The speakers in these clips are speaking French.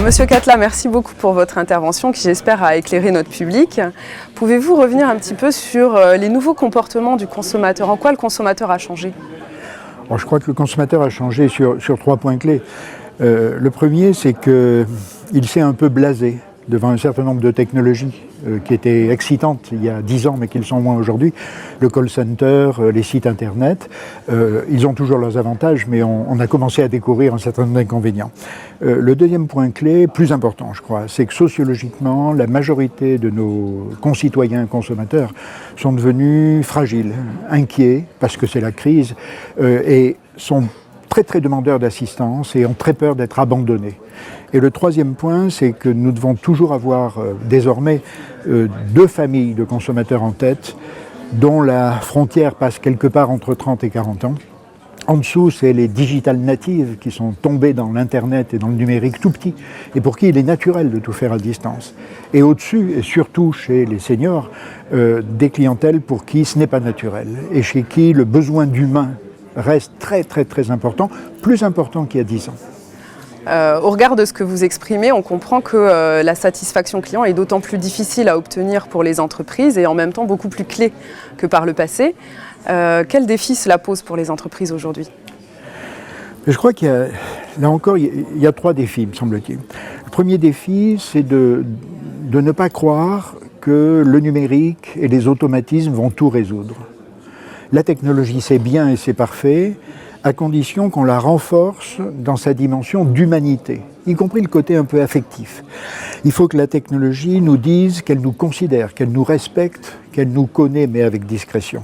Alors, Monsieur Catla, merci beaucoup pour votre intervention qui, j'espère, a éclairé notre public. Pouvez-vous revenir un petit peu sur les nouveaux comportements du consommateur? En quoi le consommateur a changé? Alors, je crois que le consommateur a changé sur 3 points clés. Le premier, c'est qu'il s'est un peu blasé devant un certain nombre de technologies qui étaient excitantes il y a 10 ans, mais qui le sont moins aujourd'hui. Le call center, les sites internet, ils ont toujours leurs avantages, mais on a commencé à découvrir un certain nombre d'inconvénients. Le deuxième point clé, plus important je crois, c'est que sociologiquement, la majorité de nos concitoyens consommateurs sont devenus fragiles, inquiets, parce que c'est la crise, et sont très demandeurs d'assistance et ont très peur d'être abandonnés. Et le troisième point, c'est que nous devons toujours avoir désormais 2 familles de consommateurs en tête, dont la frontière passe quelque part entre 30 et 40 ans. En dessous, c'est les digital natives qui sont tombés dans l'Internet et dans le numérique tout petit, et pour qui il est naturel de tout faire à distance. Et au-dessus, et surtout chez les seniors, des clientèles pour qui ce n'est pas naturel, et chez qui le besoin d'humain reste très important, plus important qu'il y a 10 ans. Au regard de ce que vous exprimez, on comprend que la satisfaction client est d'autant plus difficile à obtenir pour les entreprises et en même temps beaucoup plus clé que par le passé. Quel défi cela pose pour les entreprises aujourd'hui? Je crois qu'il y a, là encore, il y a 3 défis, me semble-t-il. Le premier défi, c'est de ne pas croire que le numérique et les automatismes vont tout résoudre. La technologie, c'est bien et c'est parfait, à condition qu'on la renforce dans sa dimension d'humanité, y compris le côté un peu affectif. Il faut que la technologie nous dise qu'elle nous considère, qu'elle nous respecte, qu'elle nous connaît, mais avec discrétion.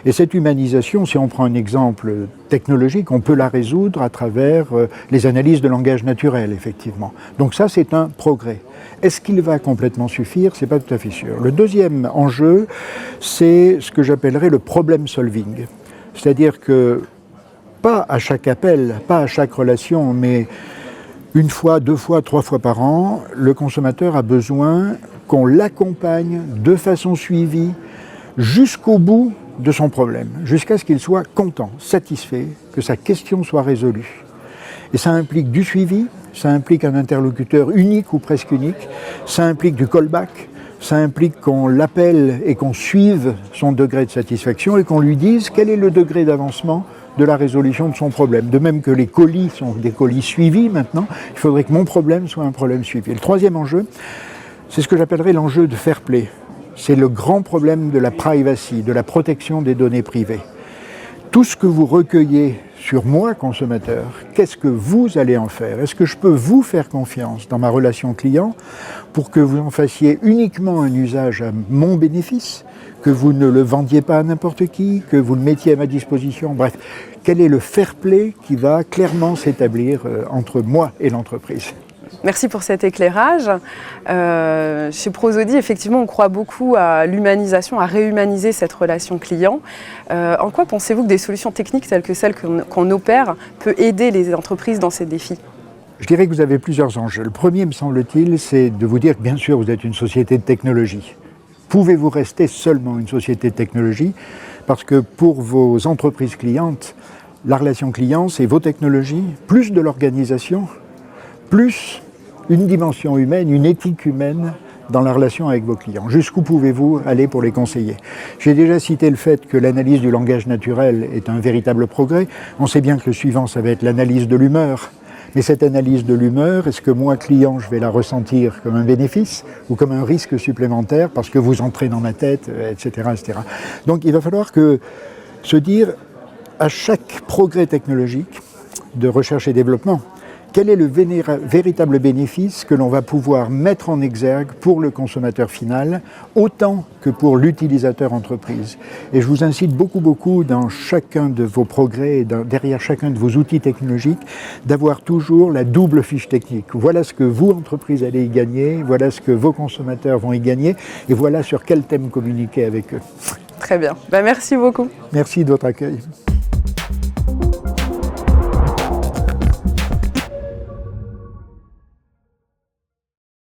Et cette humanisation, si on prend un exemple technologique, on peut la résoudre à travers les analyses de langage naturel, effectivement. Donc ça, c'est un progrès. Est-ce qu'il va complètement suffire? C'est pas tout à fait sûr. Le deuxième enjeu, c'est ce que j'appellerais le problem solving. C'est-à-dire que, pas à chaque appel, pas à chaque relation, mais 1 fois, 2 fois, 3 fois par an, le consommateur a besoin qu'on l'accompagne de façon suivie jusqu'au bout de son problème, jusqu'à ce qu'il soit content, satisfait, que sa question soit résolue. Et ça implique du suivi, ça implique un interlocuteur unique ou presque unique, ça implique du callback, ça implique qu'on l'appelle et qu'on suive son degré de satisfaction et qu'on lui dise quel est le degré d'avancement de la résolution de son problème. De même que les colis sont des colis suivis maintenant, il faudrait que mon problème soit un problème suivi. Et le troisième enjeu, c'est ce que j'appellerais l'enjeu de fair play. C'est le grand problème de la privacy, de la protection des données privées. Tout ce que vous recueillez sur moi, consommateur, qu'est-ce que vous allez en faire? Est-ce que je peux vous faire confiance dans ma relation client pour que vous en fassiez uniquement un usage à mon bénéfice, que vous ne le vendiez pas à n'importe qui, que vous le mettiez à ma disposition? Bref, quel est le fair play qui va clairement s'établir entre moi et l'entreprise? Merci pour cet éclairage. Chez Prosodie, effectivement, on croit beaucoup à l'humanisation, à réhumaniser cette relation client. En quoi pensez-vous que des solutions techniques telles que celles qu'on opère peut aider les entreprises dans ces défis? Je dirais que vous avez plusieurs enjeux. Le premier, me semble-t-il, c'est de vous dire que bien sûr, vous êtes une société de technologie. Pouvez-vous rester seulement une société de technologie? Parce que pour vos entreprises clientes, la relation client, c'est vos technologies, plus de l'organisation, plus une dimension humaine, une éthique humaine dans la relation avec vos clients. Jusqu'où pouvez-vous aller pour les conseiller? J'ai déjà cité le fait que l'analyse du langage naturel est un véritable progrès. On sait bien que le suivant, ça va être l'analyse de l'humeur. Mais cette analyse de l'humeur, est-ce que moi, client, je vais la ressentir comme un bénéfice ou comme un risque supplémentaire parce que vous entrez dans ma tête, etc., etc. Donc il va falloir se dire, à chaque progrès technologique de recherche et développement, quel est le véritable bénéfice que l'on va pouvoir mettre en exergue pour le consommateur final, autant que pour l'utilisateur entreprise. Et je vous incite beaucoup dans chacun de vos progrès, derrière chacun de vos outils technologiques, d'avoir toujours la double fiche technique. Voilà ce que vous, entreprise, allez y gagner, voilà ce que vos consommateurs vont y gagner, et voilà sur quel thème communiquer avec eux. Très bien. Merci beaucoup. Merci de votre accueil.